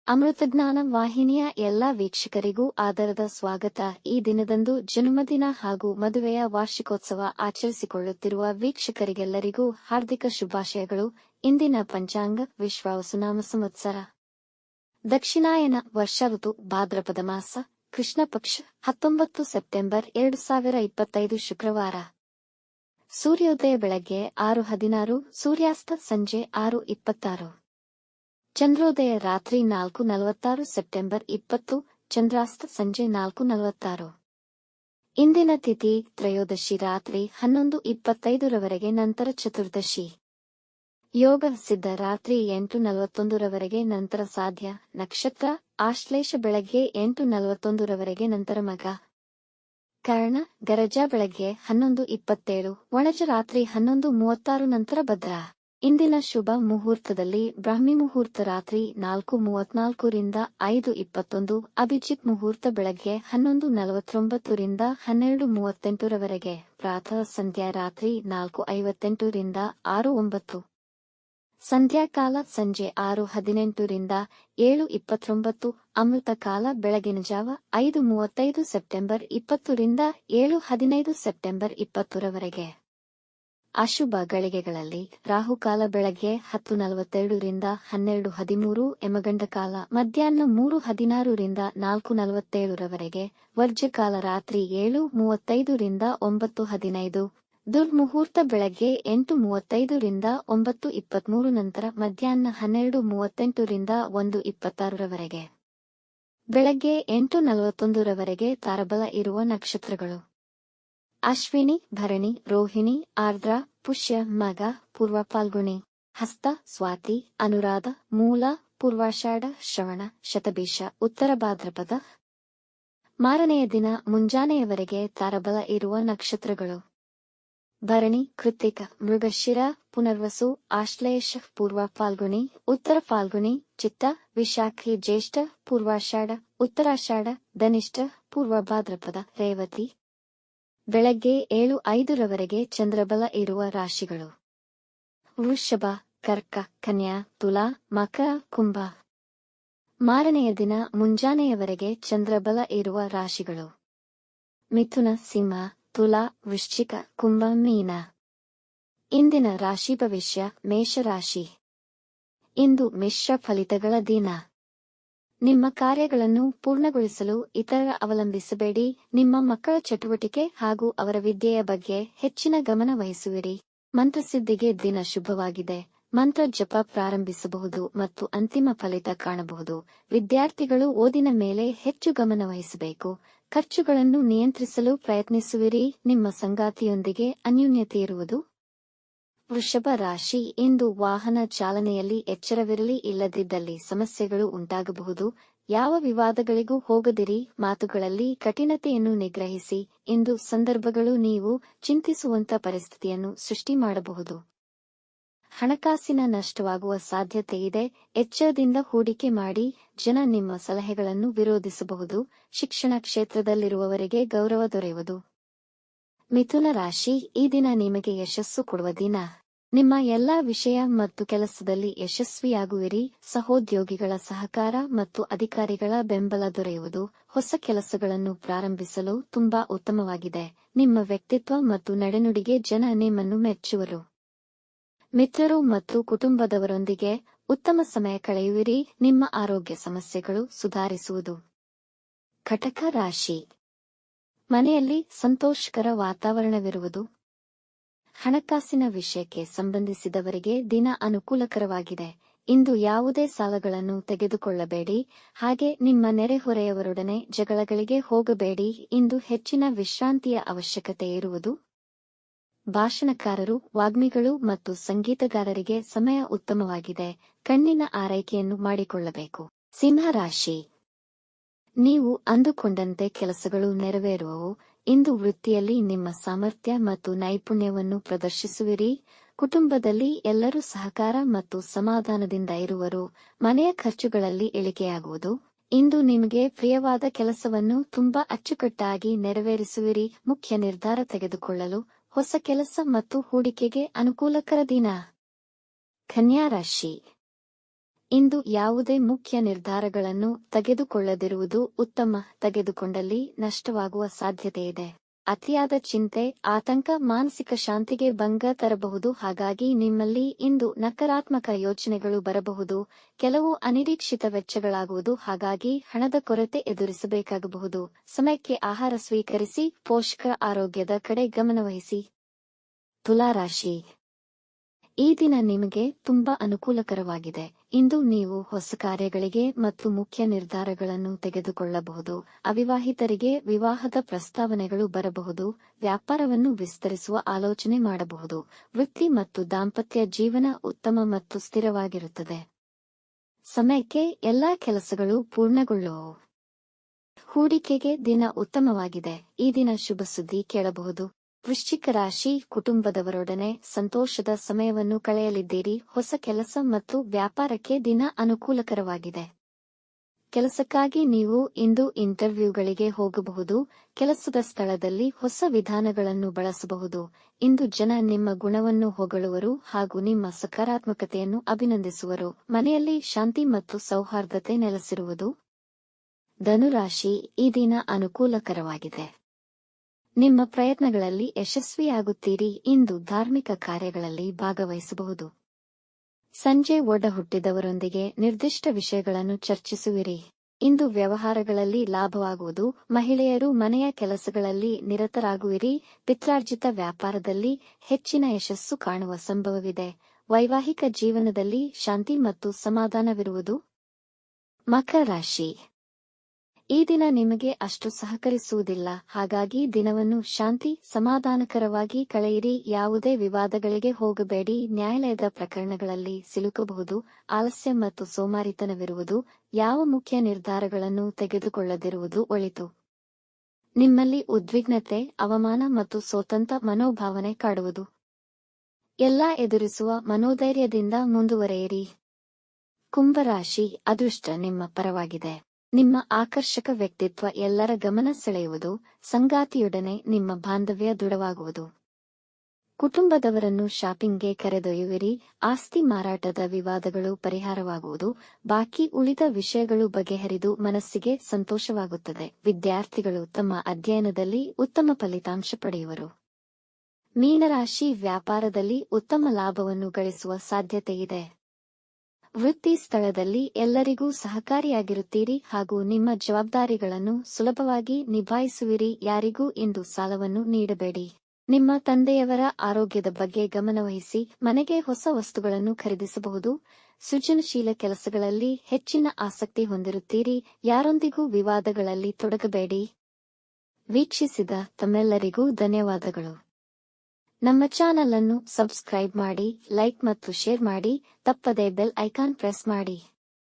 ಅಮೃತಜ್ಞಾನ ವಾಹಿನಿಯ ಎಲ್ಲಾ ವೀಕ್ಷಕರಿಗೂ ಆದರದ ಸ್ವಾಗತ. ಈ ದಿನದಂದು ಜನ್ಮದಿನ ಹಾಗೂ ಮದುವೆಯ ವಾರ್ಷಿಕೋತ್ಸವ ಆಚರಿಸಿಕೊಳ್ಳುತ್ತಿರುವ ವೀಕ್ಷಕರಿಗೆಲ್ಲರಿಗೂ ಹಾರ್ದಿಕ ಶುಭಾಶಯಗಳು. ಇಂದಿನ ಪಂಚಾಂಗ ವಿಶ್ವಾವಸುನಾಮ ಸಂವತ್ಸರ ದಕ್ಷಿಣಾಯನ ವರ್ಷ ಋತು ಭಾದ್ರಪದ ಮಾಸ ಕೃಷ್ಣ ಪಕ್ಷ 19 ಸೆಪ್ಟೆಂಬರ್ 2025 ಶುಕ್ರವಾರ. ಸೂರ್ಯೋದಯ ಬೆಳಗ್ಗೆ 6:16, ಸೂರ್ಯಾಸ್ತ ಸಂಜೆ 6:26. ಚಂದ್ರೋದಯ ರಾತ್ರಿ 4:46 ಸೆಪ್ಟೆಂಬರ್ 20, ಚಂದ್ರಾಸ್ತ ಸಂಜೆ 4:46. ಇಂದಿನ ತಿಥಿ ತ್ರಯೋದಶಿ ರಾತ್ರಿ 11:25 ರವರೆಗೆ, ನಂತರ ಚತುರ್ದಶಿ. ಯೋಗ ಸಿದ್ಧ ರಾತ್ರಿ 8:41 ರವರೆಗೆ, ನಂತರ ಸಾಧ್ಯ. ನಕ್ಷತ್ರ ಆಶ್ಲೇಷ ಬೆಳಗ್ಗೆ 8:41 ರವರೆಗೆ, ನಂತರ ಮಗ. ಕರ್ಣ ಗರಜ ಬೆಳಗ್ಗೆ 11:27, ಒಣಜ ರಾತ್ರಿ 11:36, ನಂತರ ಭದ್ರ. ಇಂದಿನ ಶುಭ ಮುಹೂರ್ತದಲ್ಲಿ ಬ್ರಾಹ್ಮಿ ಮುಹೂರ್ತ ರಾತ್ರಿ 4:34 ರಿಂದ 5:21, ಅಭಿಜಿತ್ ಮುಹೂರ್ತ ಬೆಳಗ್ಗೆ 11:49 ರಿಂದ 12:38 ರವರೆಗೆ, ಪ್ರಾತಃ ಸಂಧ್ಯಾ ರಾತ್ರಿ 4:58 ರಿಂದ 6:09, ಸಂಧ್ಯಾಕಾಲ ಸಂಜೆ 6:18 ರಿಂದ 7:29, ಅಮೃತ ಕಾಲ ಬೆಳಗಿನ ಜಾವ 5:35 ಸೆಪ್ಟೆಂಬರ್ 20 ರಿಂದ 7:15 ಸೆಪ್ಟೆಂಬರ್ 20 ರವರೆಗೆ. ಅಶುಭ ಗಳಿಗೆಗಳಲ್ಲಿ ರಾಹುಕಾಲ ಬೆಳಗ್ಗೆ 10:42 ರಿಂದ 12:13, ಯಮಗಂಡ ಕಾಲ ಮಧ್ಯಾಹ್ನ 3:16 ರಿಂದ 4:47 ರವರೆಗೆ, ವರ್ಜ್ಯಕಾಲ ರಾತ್ರಿ 7:35 ರಿಂದ 9:15, ದುರ್ಮುಹೂರ್ತ ಬೆಳಗ್ಗೆ 8:35 ರಿಂದ 9:23, ನಂತರ ಮಧ್ಯಾಹ್ನ 12:38 ರಿಂದ 1:26 ರವರೆಗೆ. ಬೆಳಗ್ಗೆ 8:41 ರವರೆಗೆ ತಾರಬಲ ಇರುವ ನಕ್ಷತ್ರಗಳು: ಅಶ್ವಿನಿ, ಭರಣಿ, ರೋಹಿಣಿ, ಆರ್ದ್ರ, ಪುಷ್ಯ, ಮಗ, ಪೂರ್ವ ಫಾಲ್ಗುಣಿ, ಹಸ್ತ, ಸ್ವಾತಿ, ಅನುರಾಧ, ಮೂಲ, ಪೂರ್ವಾಷಾಢ, ಶ್ರವಣ, ಶತಭಿಷ, ಉತ್ತರ ಭಾದ್ರಪದ. ಮಾರನೆಯ ದಿನ ಮುಂಜಾನೆಯವರೆಗೆ ತಾರಬಲ ಇರುವ ನಕ್ಷತ್ರಗಳು: ಭರಣಿ, ಕೃತ್ತಿಕ, ಮೃಗಶಿರ, ಪುನರ್ವಸು, ಆಶ್ಲೇಷ, ಪೂರ್ವ ಫಾಲ್ಗುಣಿ, ಉತ್ತರ ಫಾಲ್ಗುಣಿ, ಚಿತ್ತ, ವಿಶಾಖಿ, ಜ್ಯೇಷ್ಠ, ಪೂರ್ವಾಷಾಢ, ಉತ್ತರಾಷಾಢ, ಧನಿಷ್ಠ, ಪೂರ್ವ ಭಾದ್ರಪದ, ರೇವತಿ. ಬೆಳಗ್ಗೆ 7:05 ರವರೆಗೆ ಚಂದ್ರಬಲ ಇರುವ ರಾಶಿಗಳು: ವೃಷಭ, ಕರ್ಕ, ಕನ್ಯಾ, ತುಲಾ, ಮಕರ, ಕುಂಭ. ಮಾರನೆಯ ದಿನ ಮುಂಜಾನೆಯವರೆಗೆ ಚಂದ್ರಬಲ ಇರುವ ರಾಶಿಗಳು: ಮಿಥುನ, ಸಿಂಹ, ತುಲಾ, ವೃಶ್ಚಿಕ, ಕುಂಭ, ಮೀನ. ಇಂದಿನ ರಾಶಿ ಭವಿಷ್ಯ: ಮೇಷರಾಶಿ. ಇಂದು ಮಿಶ್ರ ಫಲಿತಗಳ ದಿನ. ನಿಮ್ಮ ಕಾರ್ಯಗಳನ್ನು ಪೂರ್ಣಗೊಳಿಸಲು ಇತರರ ಅವಲಂಬಿಸಬೇಡಿ. ನಿಮ್ಮ ಮಕ್ಕಳ ಚಟುವಟಿಕೆ ಹಾಗೂ ಅವರ ವಿದ್ಯೆಯ ಬಗ್ಗೆ ಹೆಚ್ಚಿನ ಗಮನ ವಹಿಸುವಿರಿ. ಮಂತ್ರಸಿದ್ಧಿಗೆ ದಿನ ಶುಭವಾಗಿದೆ. ಮಂತ್ರ ಜಪ ಪ್ರಾರಂಭಿಸಬಹುದು ಮತ್ತು ಅಂತಿಮ ಫಲಿತ ಕಾಣಬಹುದು. ವಿದ್ಯಾರ್ಥಿಗಳು ಓದಿನ ಮೇಲೆ ಹೆಚ್ಚು ಗಮನ ವಹಿಸಬೇಕು. ಖರ್ಚುಗಳನ್ನು ನಿಯಂತ್ರಿಸಲು ಪ್ರಯತ್ನಿಸುವಿರಿ. ನಿಮ್ಮ ಸಂಗಾತಿಯೊಂದಿಗೆ ಅನ್ಯೋನ್ಯತೆ ಇರುವುದು. ವೃಷಭ ರಾಶಿ. ಇಂದು ವಾಹನ ಚಾಲನೆಯಲ್ಲಿ ಎಚ್ಚರವಿರಲಿ, ಇಲ್ಲದಿದ್ದಲ್ಲಿ ಸಮಸ್ಯೆಗಳು ಉಂಟಾಗಬಹುದು. ಯಾವ ವಿವಾದಗಳಿಗೂ ಹೋಗದಿರಿ. ಮಾತುಗಳಲ್ಲಿ ಕಠಿಣತೆಯನ್ನು ನಿಗ್ರಹಿಸಿ. ಇಂದು ಸಂದರ್ಭಗಳು ನೀವು ಚಿಂತಿಸುವಂತ ಪರಿಸ್ಥಿತಿಯನ್ನು ಸೃಷ್ಟಿ ಮಾಡಬಹುದು. ಹಣಕಾಸಿನ ನಷ್ಟವಾಗುವ ಸಾಧ್ಯತೆ ಇದೆ. ಎಚ್ಚರದಿಂದ ಹೂಡಿಕೆ ಮಾಡಿ. ಜನ ನಿಮ್ಮ ಸಲಹೆಗಳನ್ನು ವಿರೋಧಿಸಬಹುದು. ಶಿಕ್ಷಣ ಕ್ಷೇತ್ರದಲ್ಲಿರುವವರಿಗೆ ಗೌರವ ದೊರೆಯುವುದು. ಮಿಥುನ ರಾಶಿ. ಈ ದಿನ ನಿಮಗೆ ಯಶಸ್ಸು ಕೊಡುವ ದಿನ. ನಿಮ್ಮ ಎಲ್ಲಾ ವಿಷಯ ಮತ್ತು ಕೆಲಸದಲ್ಲಿ ಯಶಸ್ವಿಯಾಗುವಿರಿ. ಸಹೋದ್ಯೋಗಿಗಳ ಸಹಕಾರ ಮತ್ತು ಅಧಿಕಾರಿಗಳ ಬೆಂಬಲ ದೊರೆಯುವುದು. ಹೊಸ ಕೆಲಸಗಳನ್ನು ಪ್ರಾರಂಭಿಸಲು ತುಂಬಾ ಉತ್ತಮವಾಗಿದೆ. ನಿಮ್ಮ ವ್ಯಕ್ತಿತ್ವ ಮತ್ತು ನಡೆನುಡಿಗೆ ಜನ ನಿಮ್ಮನ್ನು ಮೆಚ್ಚುವರು. ಮಿತ್ರರು ಮತ್ತು ಕುಟುಂಬದವರೊಂದಿಗೆ ಉತ್ತಮ ಸಮಯ ಕಳೆಯುವಿರಿ. ನಿಮ್ಮ ಆರೋಗ್ಯ ಸಮಸ್ಯೆಗಳು ಸುಧಾರಿಸುವುದು. ಕಟಕ ರಾಶಿ. ಮನೆಯಲ್ಲಿ ಸಂತೋಷಕರ ವಾತಾವರಣವಿರುವುದು. ಹಣಕಾಸಿನ ವಿಷಯಕ್ಕೆ ಸಂಬಂಧಿಸಿದವರಿಗೆ ದಿನ ಅನುಕೂಲಕರವಾಗಿದೆ. ಇಂದು ಯಾವುದೇ ಸಾಲಗಳನ್ನು ತೆಗೆದುಕೊಳ್ಳಬೇಡಿ. ಹಾಗೆ ನಿಮ್ಮ ನೆರೆಹೊರೆಯವರೊಡನೆ ಜಗಳಗಳಿಗೆ ಹೋಗಬೇಡಿ. ಇಂದು ಹೆಚ್ಚಿನ ವಿಶ್ರಾಂತಿಯ ಅವಶ್ಯಕತೆ ಇರುವುದು. ಭಾಷಣಕಾರರು, ವಾಗ್ಮಿಗಳು ಮತ್ತು ಸಂಗೀತಗಾರರಿಗೆ ಸಮಯ ಉತ್ತಮವಾಗಿದೆ. ಕಣ್ಣಿನ ಆರೈಕೆಯನ್ನು ಮಾಡಿಕೊಳ್ಳಬೇಕು. ಸಿಂಹ ರಾಶಿ. ನೀವು ಅಂದುಕೊಂಡಂತೆ ಕೆಲಸಗಳು ನೆರವೇರುವವು. ಇಂದು ವೃತ್ತಿಯಲ್ಲಿ ನಿಮ್ಮ ಸಾಮರ್ಥ್ಯ ಮತ್ತು ನೈಪುಣ್ಯವನ್ನು ಪ್ರದರ್ಶಿಸುವಿರಿ. ಕುಟುಂಬದಲ್ಲಿ ಎಲ್ಲರೂ ಸಹಕಾರ ಮತ್ತು ಸಮಾಧಾನದಿಂದ ಇರುವರು. ಮನೆಯ ಖರ್ಚುಗಳಲ್ಲಿ ಇಳಿಕೆಯಾಗುವುದು. ಇಂದು ನಿಮಗೆ ಪ್ರಿಯವಾದ ಕೆಲಸವನ್ನು ತುಂಬಾ ಅಚ್ಚುಕಟ್ಟಾಗಿ ನೆರವೇರಿಸುವಿರಿ. ಮುಖ್ಯ ನಿರ್ಧಾರ ತೆಗೆದುಕೊಳ್ಳಲು, ಹೊಸ ಕೆಲಸ ಮತ್ತು ಹೂಡಿಕೆಗೆ ಅನುಕೂಲಕರ ದಿನ. ಕನ್ಯಾ ರಾಶಿ. ಇಂದು ಯಾವುದೇ ಮುಖ್ಯ ನಿರ್ಧಾರಗಳನ್ನು ತೆಗೆದುಕೊಳ್ಳದಿರುವುದು ಉತ್ತಮ. ತೆಗೆದುಕೊಂಡಲ್ಲಿ ನಷ್ಟವಾಗುವ ಸಾಧ್ಯತೆಯಿದೆ. ಅತಿಯಾದ ಚಿಂತೆ, ಆತಂಕ ಮಾನಸಿಕ ಶಾಂತಿಗೆ ಭಂಗ ತರಬಹುದು. ಹಾಗಾಗಿ ನಿಮ್ಮಲ್ಲಿ ಇಂದು ನಕಾರಾತ್ಮಕ ಯೋಚನೆಗಳು ಬರಬಹುದು. ಕೆಲವು ಅನಿರೀಕ್ಷಿತ ವೆಚ್ಚಗಳಾಗುವುದು. ಹಾಗಾಗಿ ಹಣದ ಕೊರತೆ ಎದುರಿಸಬೇಕಾಗಬಹುದು. ಸಮಯಕ್ಕೆ ಆಹಾರ ಸ್ವೀಕರಿಸಿ, ಪೋಷಕ ಆರೋಗ್ಯದ ಕಡೆ ಗಮನವಹಿಸಿ. ತುಲಾರಾಶಿ, ಈ ದಿನ ನಿಮಗೆ ತುಂಬಾ ಅನುಕೂಲಕರವಾಗಿದೆ. ಇಂದು ನೀವು ಹೊಸ ಕಾರ್ಯಗಳಿಗೆ ಮತ್ತು ಮುಖ್ಯ ನಿರ್ಧಾರಗಳನ್ನು ತೆಗೆದುಕೊಳ್ಳಬಹುದು. ಅವಿವಾಹಿತರಿಗೆ ವಿವಾಹದ ಪ್ರಸ್ತಾವನೆಗಳು ಬರಬಹುದು. ವ್ಯಾಪಾರವನ್ನು ವಿಸ್ತರಿಸುವ ಆಲೋಚನೆ ಮಾಡಬಹುದು. ವೃತ್ತಿ ಮತ್ತು ದಾಂಪತ್ಯ ಜೀವನ ಉತ್ತಮ ಮತ್ತು ಸ್ಥಿರವಾಗಿರುತ್ತದೆ. ಸಮಯಕ್ಕೆ ಎಲ್ಲಾ ಕೆಲಸಗಳು ಪೂರ್ಣಗೊಳ್ಳುವವು. ಹೂಡಿಕೆಗೆ ದಿನ ಉತ್ತಮವಾಗಿದೆ. ಈ ದಿನ ಶುಭ ಸುದ್ದಿ ಕೇಳಬಹುದು. ವೃಶ್ಚಿಕ ರಾಶಿ, ಕುಟುಂಬದವರೊಡನೆ ಸಂತೋಷದ ಸಮಯವನ್ನು ಕಳೆಯಲಿದ್ದೀರಿ. ಹೊಸ ಕೆಲಸ ಮತ್ತು ವ್ಯಾಪಾರಕ್ಕೆ ದಿನ ಅನುಕೂಲಕರವಾಗಿದೆ. ಕೆಲಸಕ್ಕಾಗಿ ನೀವು ಇಂದು ಇಂಟರ್ವ್ಯೂಗಳಿಗೆ ಹೋಗಬಹುದು. ಕೆಲಸದ ಸ್ಥಳದಲ್ಲಿ ಹೊಸ ವಿಧಾನಗಳನ್ನು ಬಳಸಬಹುದು. ಇಂದು ಜನ ನಿಮ್ಮ ಗುಣವನ್ನು ಹೊಗಳುವರು ಹಾಗೂ ನಿಮ್ಮ ಸಕಾರಾತ್ಮಕತೆಯನ್ನು ಅಭಿನಂದಿಸುವರು. ಮನೆಯಲ್ಲಿ ಶಾಂತಿ ಮತ್ತು ಸೌಹಾರ್ದತೆ ನೆಲೆಸಿರುವುದು. ಧನುರಾಶಿ, ಈ ದಿನ ಅನುಕೂಲಕರವಾಗಿದೆ. ನಿಮ್ಮ ಪ್ರಯತ್ನಗಳಲ್ಲಿ ಯಶಸ್ವಿಯಾಗುತ್ತೀರಿ. ಇಂದು ಧಾರ್ಮಿಕ ಕಾರ್ಯಗಳಲ್ಲಿ ಭಾಗವಹಿಸಬಹುದು. ಸಂಜೆ ಒಡ ಹುಟ್ಟಿದವರೊಂದಿಗೆ ನಿರ್ದಿಷ್ಟ ವಿಷಯಗಳನ್ನು ಚರ್ಚಿಸುವಿರಿ. ಇಂದು ವ್ಯವಹಾರಗಳಲ್ಲಿ ಲಾಭವಾಗುವುದು. ಮಹಿಳೆಯರು ಮನೆಯ ಕೆಲಸಗಳಲ್ಲಿ ನಿರತರಾಗುವಿರಿ. ಪಿತ್ರಾರ್ಜಿತ ವ್ಯಾಪಾರದಲ್ಲಿ ಹೆಚ್ಚಿನ ಯಶಸ್ಸು ಕಾಣುವ ಸಂಭವವಿದೆ. ವೈವಾಹಿಕ ಜೀವನದಲ್ಲಿ ಶಾಂತಿ ಮತ್ತು ಸಮಾಧಾನವಿರುವುದು. ಮಕರ ರಾಶಿ, ಈ ದಿನ ನಿಮಗೆ ಅಷ್ಟು ಸಹಕರಿಸುವುದಿಲ್ಲ. ಹಾಗಾಗಿ ದಿನವನ್ನು ಶಾಂತಿ ಸಮಾಧಾನಕರವಾಗಿ ಕಳೆಯಿರಿ. ಯಾವುದೇ ವಿವಾದಗಳಿಗೆ ಹೋಗಬೇಡಿ. ನ್ಯಾಯಾಲಯದ ಪ್ರಕರಣಗಳಲ್ಲಿ ಸಿಲುಕಬಹುದು. ಆಲಸ್ಯ ಮತ್ತು ಸೋಮಾರಿತನವಿರುವುದು. ಯಾವ ಮುಖ್ಯ ನಿರ್ಧಾರಗಳನ್ನು ತೆಗೆದುಕೊಳ್ಳದಿರುವುದು ಒಳಿತು. ನಿಮ್ಮಲ್ಲಿ ಉದ್ವಿಗ್ನತೆ, ಅವಮಾನ ಮತ್ತು ಸೋತಂತ ಮನೋಭಾವನೆ ಕಾಡುವುದು. ಎಲ್ಲಾ ಎದುರಿಸುವ ಮನೋಧೈರ್ಯದಿಂದ ಮುಂದುವರೆಯಿರಿ. ಕುಂಭರಾಶಿ, ಅದೃಷ್ಟ ನಿಮ್ಮ ಪರವಾಗಿದೆ. ನಿಮ್ಮ ಆಕರ್ಷಕ ವ್ಯಕ್ತಿತ್ವ ಎಲ್ಲರ ಗಮನ ಸೆಳೆಯುವುದು. ಸಂಗಾತಿಯೊಡನೆ ನಿಮ್ಮ ಬಾಂಧವ್ಯ ದೃಢವಾಗುವುದು. ಕುಟುಂಬದವರನ್ನು ಶಾಪಿಂಗ್ಗೆ ಕರೆದೊಯ್ಯುವಿರಿ. ಆಸ್ತಿ ಮಾರಾಟದ ವಿವಾದಗಳು ಪರಿಹಾರವಾಗುವುದು. ಬಾಕಿ ಉಳಿದ ವಿಷಯಗಳು ಬಗೆಹರಿದು ಮನಸ್ಸಿಗೆ ಸಂತೋಷವಾಗುತ್ತದೆ. ವಿದ್ಯಾರ್ಥಿಗಳು ತಮ್ಮ ಅಧ್ಯಯನದಲ್ಲಿ ಉತ್ತಮ ಫಲಿತಾಂಶ ಪಡೆಯುವರು. ಮೀನರಾಶಿ, ವ್ಯಾಪಾರದಲ್ಲಿ ಉತ್ತಮ ಲಾಭವನ್ನು ಗಳಿಸುವ ಸಾಧ್ಯತೆಯಿದೆ. ವೃತ್ತಿ ಸ್ಥಳದಲ್ಲಿ ಎಲ್ಲರಿಗೂ ಸಹಕಾರಿಯಾಗಿರುತ್ತೀರಿ ಹಾಗೂ ನಿಮ್ಮ ಜವಾಬ್ದಾರಿಗಳನ್ನು ಸುಲಭವಾಗಿ ನಿಭಾಯಿಸುವಿರಿ. ಯಾರಿಗೂ ಇಂದು ಸಾಲವನ್ನು ನೀಡಬೇಡಿ. ನಿಮ್ಮ ತಂದೆಯವರ ಆರೋಗ್ಯದ ಬಗ್ಗೆ ಗಮನವಹಿಸಿ. ಮನೆಗೆ ಹೊಸ ವಸ್ತುಗಳನ್ನು ಖರೀದಿಸಬಹುದು. ಸೃಜನಶೀಲ ಕೆಲಸಗಳಲ್ಲಿ ಹೆಚ್ಚಿನ ಆಸಕ್ತಿ ಹೊಂದಿರುತ್ತೀರಿ. ಯಾರೊಂದಿಗೂ ವಿವಾದಗಳಲ್ಲಿ ತೊಡಗಬೇಡಿ. ವೀಕ್ಷಿಸಿದ ತಮ್ಮೆಲ್ಲರಿಗೂ ಧನ್ಯವಾದಗಳು. ನಮ್ಮ ಚಾನಲ್ ಅನ್ನು ಸಬ್ಸ್ಕ್ರೈಬ್ ಮಾಡಿ, ಲೈಕ್ ಮತ್ತು ಶೇರ್ ಮಾಡಿ. ತಪ್ಪದೇ ಬೆಲ್ ಐಕಾನ್ ಪ್ರೆಸ್ ಮಾಡಿ.